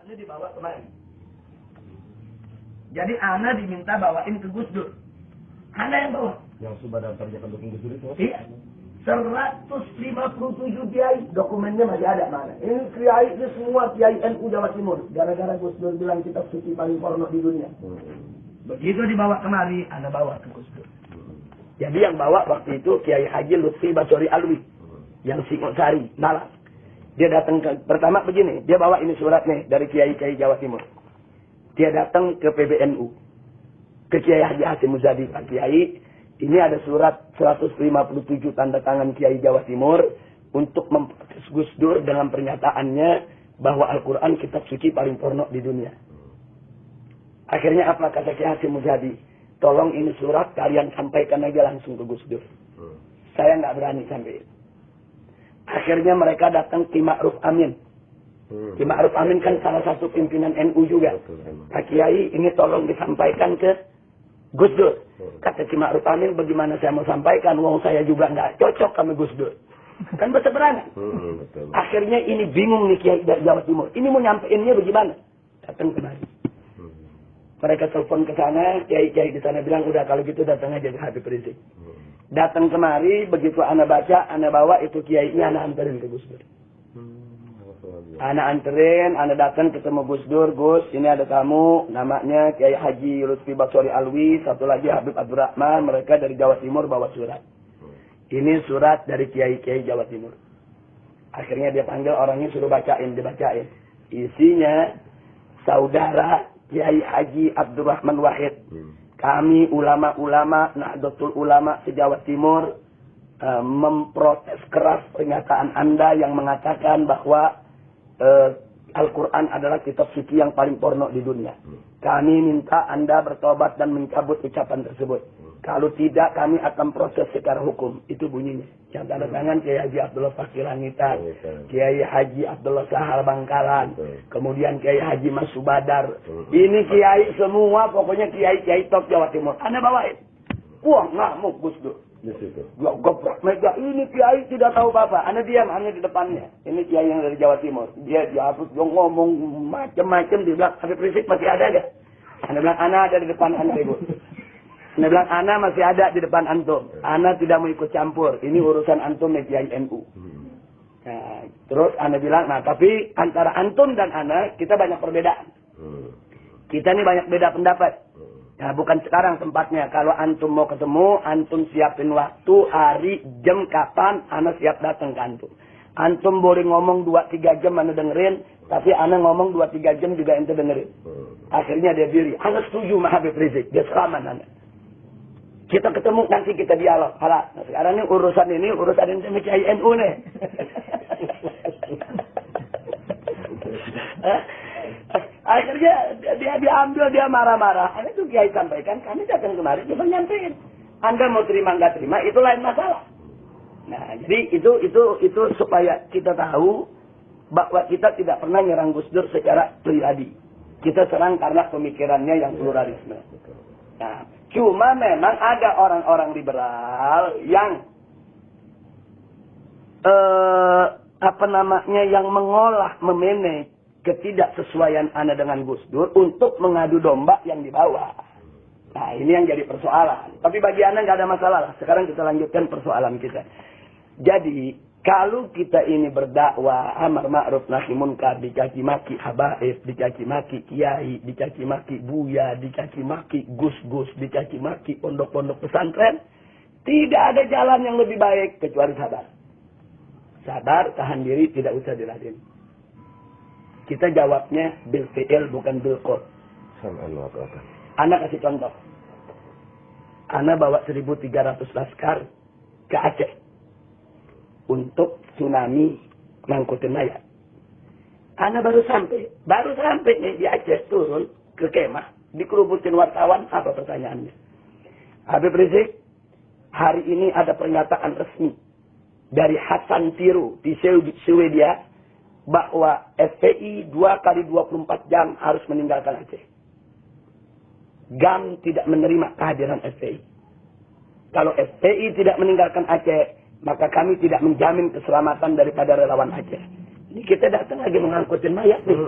Ini dibawa kemari. Jadi ana diminta bawain ke Gus Dur. Ana yang bawa. Yang sudah daftarnya pendukung Gus Dur itu? Iya. 157 kiai, dokumennya masih ada mana? Ini kiai ini semua kiai NU Jawa Timur. Gara-gara Gus Dur bilang kitab suci paling porno di dunia. Begitu dibawa kemari, ana bawa ke Gus Dur. Jadi yang bawa waktu itu Kiai Haji Lutfi Basori Alwi, yang Singosari, Malang. Dia datang ke, pertama begini, dia bawa ini surat nih dari Kiai-Kiai Jawa Timur. Dia datang ke PBNU, ke Kiai Haji Hasim Muzadi, Pak Kiai, ini ada surat 157 tanda tangan Kiai Jawa Timur untuk memprotes Gus Dur dengan pernyataannya bahwa Al-Quran kitab suci paling porno di dunia. Akhirnya apa kata Kiai Hasim Muzadi? Tolong ini surat kalian sampaikan aja langsung ke Gus Dur. Saya nggak berani sampai. Akhirnya mereka datang Ki Ma'ruf Amin. Ki Ma'ruf Amin kan salah satu pimpinan NU juga. Pak Kiai ini tolong disampaikan ke Gus Dur. Kata Ki Ma'ruf Amin, bagaimana saya mau sampaikan? Wong saya juga nggak cocok sama Gus Dur. Kan berseberangan. Akhirnya ini bingung nih Kiai dari Jawa Timur. Ini mau nyampeinnya bagaimana? Datang kemari. Mereka telepon ke sana, kiai-kiai di sana bilang, udah kalau gitu datang aja ke Habib Rizik. Datang kemari, begitu ana baca, ana bawa itu kiainya, ana anterin ke Gus Dur. Ana anterin, ana datang ketemu Gus Dur, Gus, ini ada tamu, namanya Kiai Haji Lutfi Basori Alwi, satu lagi Habib Abdurrahman, mereka dari Jawa Timur bawa surat. Ini surat dari kiai-kiai Jawa Timur. Akhirnya dia panggil orangnya, suruh bacain, dibacain. Isinya, saudara Kiai Haji Abdurrahman Wahid. Kami ulama-ulama Nahdlatul Ulama se-Jawa Timur memprotes keras pernyataan Anda yang mengatakan bahwa Al-Quran adalah kitab suci yang paling porno di dunia. Kami minta Anda bertobat dan mencabut ucapan tersebut. Kalau tidak, kami akan proses secara hukum. Itu bunyinya. Yang tanda tangan Kiai Haji Abdullah Fakir Langitan, Kiai Haji Abdullah Sahal Bangkalan, kemudian Kiai Haji Mas Subadar. Ini kiai semua, pokoknya kiai-kiai top Jawa Timur. Anda bawain. Wah, ngamuk Gus Dur. Ya, gebrak mega. Ini kiai tidak tahu apa-apa. Anda diam, hanya di depannya. Ini kiai yang dari Jawa Timur. Dia ngomong macam-macam. Dia bilang, Habib Rizik masih ada gak? Anda bilang, Ana ada di depan Anda, Ibu. Anda bilang, Ana masih ada di depan antum. Ana tidak mau ikut campur. Ini urusan antum ya Kiai NU. Nah, terus Ana bilang, nah tapi antara antum dan Ana, kita banyak perbedaan. Kita ini banyak beda pendapat. Nah, bukan sekarang tempatnya. Kalau antum mau ketemu, antum siapin waktu, hari, jam, kapan, Ana siap datang ke antum. Antum boleh ngomong 2-3 jam Ana dengerin, tapi Ana ngomong 2-3 jam juga ente dengerin. Akhirnya dia diri. Ana setuju sama Habib Rizik. Dia selamat Ana. Kita ketemu, nanti kita dialog. Nah, sekarang ini urusan ini sama Kiai NU nih. Akhirnya dia diambil, dia marah-marah. Ini tuh Kiai sampaikan, kami datang kemarin, cuma nyampein. Anda mau terima nggak terima, itu lain masalah. Nah, jadi itu supaya kita tahu bahwa kita tidak pernah nyerang Gus Dur secara pribadi. Kita serang karena pemikirannya yang pluralisme. Nah, cuma memang ada orang-orang liberal yang yang mengolah, memanage ketidaksesuaian Anda dengan Gus Dur untuk mengadu domba yang dibawa. Nah, ini yang jadi persoalan. Tapi bagi Anda nggak ada masalah. Sekarang kita lanjutkan persoalan kita. Jadi, kalau kita ini berdakwah amar ma'ruf nahi munkar, dicaci maki habaib, dicaci maki kiai, dicaci maki buya, dicaci maki gus-gus, dicaci maki pondok-pondok pesantren, tidak ada jalan yang lebih baik kecuali sabar. Sabar, tahan diri, tidak usah diladen. Kita jawabnya bil fi'il bukan bil qol. Ana kasih contoh. Ana bawa 1.300 laskar ke Aceh untuk tsunami ngangkutin mayat. Ana baru sampai nih di Aceh, turun ke kemah, dikerubutin wartawan. Apa pertanyaannya? Habib Rizik, hari ini ada pernyataan resmi dari Hasan Tiru di Swedia bahwa FPI 2 kali 24 jam harus meninggalkan Aceh. GAM tidak menerima kehadiran FPI. Kalau FPI tidak meninggalkan Aceh, maka kami tidak menjamin keselamatan daripada relawan Aceh. Ini kita datang lagi mengangkutin mayat nih.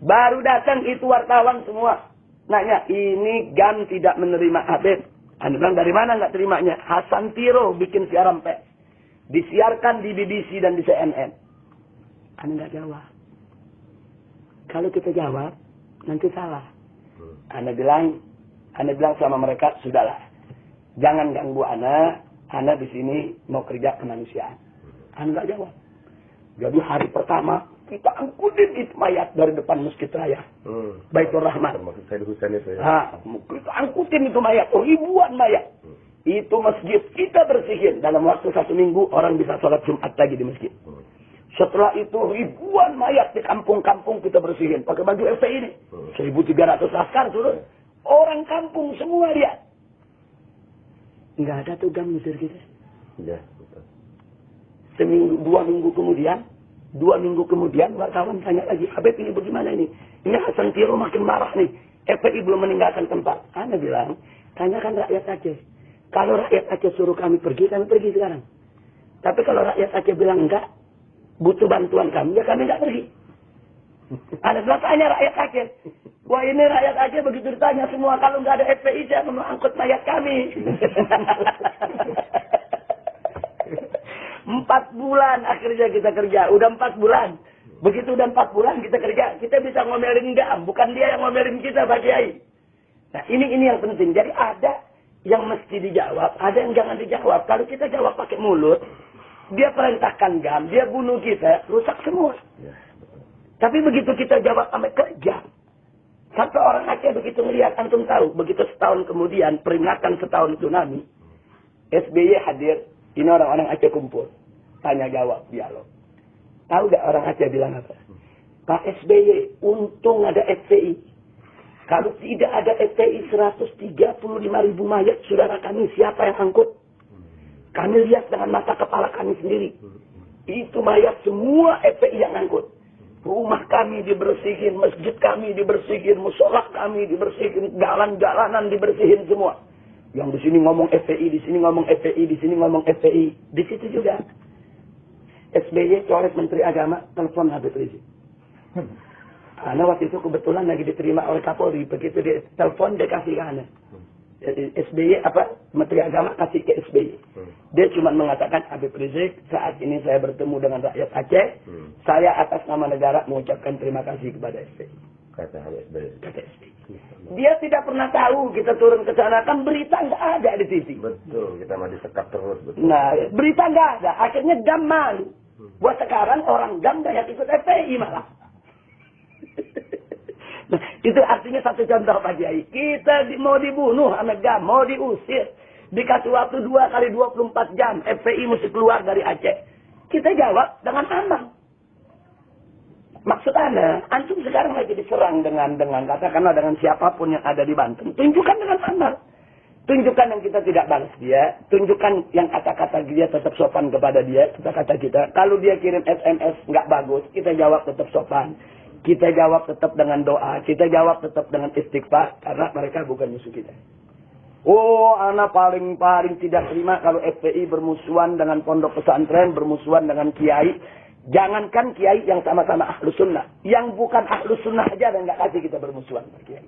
Baru datang itu wartawan semua. Nanya, ini GAM tidak menerima Habib. Anda bilang, dari mana nggak terimanya? Hasan Tiro bikin siaran pers. Disiarkan di BBC dan di CNN. Anda nggak jawab. Kalau kita jawab, nanti salah. Anda bilang sama mereka, sudahlah. Jangan ganggu Anda di sini mau kerja kemanusiaan. Anda nggak jawab. Jadi hari pertama, kita angkutin itu mayat dari depan Masjid Raya. Baitur Rahman. Termasuk Said Husain itu ya? Kita angkutin itu mayat, ribuan mayat. Itu masjid kita bersihin. Dalam waktu 1 minggu, orang bisa sholat Jumat lagi di masjid. Setelah itu, ribuan mayat di kampung-kampung kita bersihin. Pakai baju FPI ini. 1.300 laskar turun. Orang kampung semua lihat. Nggak ada tuh GAM ngusir kita. Iya, betul. Seminggu, 2 minggu kemudian, 2 minggu kemudian, wartawan tanya lagi, Habib ini bagaimana ini? Ini Hasan Tiro makin marah nih. FPI belum meninggalkan tempat. Anda bilang, tanyakan rakyat Aceh. Kalau rakyat Aceh suruh kami pergi sekarang. Tapi kalau rakyat Aceh bilang enggak, butuh bantuan kami, ya kami enggak pergi. Anda bilang, tanya rakyat Aceh. Wah, ini rakyat Aceh begitu ditanya semua, kalau enggak ada FPI, jangan mengangkut mayat kami. 4 bulan akhirnya kita kerja. Udah 4 bulan. Begitu udah 4 bulan kita kerja, kita bisa ngomelin GAM. Bukan dia yang ngomelin kita, Pak Kiai. Nah, ini yang penting. Jadi ada yang mesti dijawab, ada yang jangan dijawab. Kalau kita jawab pakai mulut, dia perintahkan GAM, dia bunuh kita, rusak semua. Tapi begitu kita jawab sampai kerja, sampai orang Aceh begitu melihat, antum tahu, begitu setahun kemudian, peringatan setahun tsunami, SBY hadir, ini orang-orang Aceh kumpul. Tanya jawab, dialog. Tahu gak orang Aceh bilang apa? Pak SBY, untung ada FPI. Kalau tidak ada FPI 135.000 mayat saudara kami, siapa yang angkut? Kami lihat dengan mata kepala kami sendiri. Itu mayat semua FPI yang angkut. Rumah kami dibersihin, masjid kami dibersihin, musola kami dibersihin, jalan-jalanan dibersihin semua. Yang di sini ngomong FPI, di sini ngomong FPI, di sini ngomong FPI. Di situ juga. SBY coret Menteri Agama, telepon Habib Rizik. Karena waktu itu kebetulan lagi diterima oleh Kapolri. Begitu dia telepon, dia kasih ke Ana. SBY Menteri Agama kasih ke SBY. Dia cuma mengatakan, Habib Rizik, saat ini saya bertemu dengan rakyat Aceh. Saya atas nama negara mengucapkan terima kasih kepada SBY. Kata SBY. Dia tidak pernah tahu kita turun ke sana. Kan berita nggak ada di TV. Betul, kita mah disekap terus. Betul. Nah, berita nggak ada. Akhirnya GAM malu. Buat sekarang orang GAM banyak ikut FPI malah. Nah, itu artinya satu contoh Pak Kiai. Kita mau dibunuh sama GAM, mau diusir. Dikasih waktu 2 kali 24 jam. FPI mesti keluar dari Aceh. Kita jawab dengan aman. Maksud Anda, antum sekarang lagi diserang dengan katakanlah dengan siapapun yang ada di Banten. Tunjukkan dengan aman. Tunjukkan yang kita tidak balas dia. Tunjukkan yang kata-kata dia tetap sopan kepada dia. Kata-kata kita. Kalau dia kirim SMS nggak bagus, kita jawab tetap sopan. Kita jawab tetap dengan doa. Kita jawab tetap dengan istighfar. Karena mereka bukan musuh kita. Oh, anak paling tidak terima kalau FPI bermusuhan dengan pondok pesantren, bermusuhan dengan kiai. Jangankan kiai yang sama-sama ahlu sunnah. Yang bukan ahlu sunnah aja dan nggak kasih kita bermusuhan dengan kiai.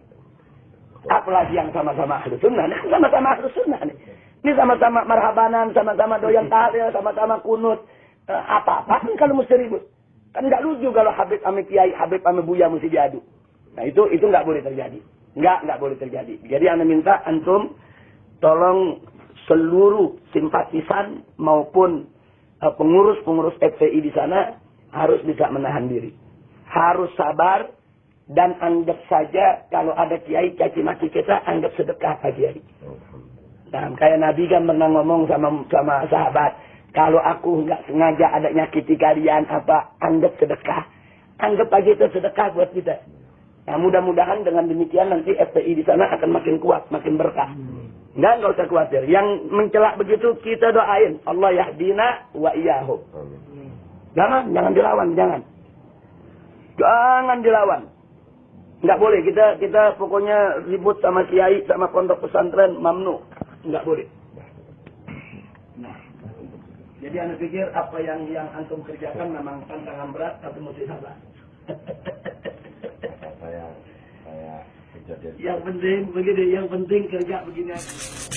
Apalagi yang sama-sama ahlu sunnah. Nah, sama-sama ahlu sunnah nih. Ini sama-sama marhabanan, sama-sama doyan tahlil, sama-sama kunut. Apa-apa kalau mesti ribut. Kan nggak lucu kalau Habib ame kiai, Habib ame buya mesti diadu. Nah itu nggak boleh terjadi. Nggak boleh terjadi. Jadi anda minta antum tolong seluruh simpatisan maupun pengurus-pengurus FPI di sana harus bisa menahan diri. Harus sabar dan anggap saja kalau ada kiai caci maki kita anggap sedekah Pak Kiai. Nah, kayak Nabi kan pernah ngomong sama sahabat, kalau aku nggak sengaja ada nyakiti kalian anggap sedekah. Anggap aja itu sedekah buat kita. Nah, mudah-mudahan dengan demikian nanti FPI di sana akan makin kuat, makin berkah. Nggak usah khawatir. Yang mencelak begitu kita doain. Allah yahdina wa iyyahum. Jangan dilawan, jangan. Jangan dilawan. Nggak boleh. Kita pokoknya ribut sama kiai, sama pondok pesantren, mamnu. Nggak boleh. Nah, jadi anda pikir apa yang antum kerjakan memang tantangan berat, tapi mesti sabar. Yang penting begini, yang penting kerja begini aja.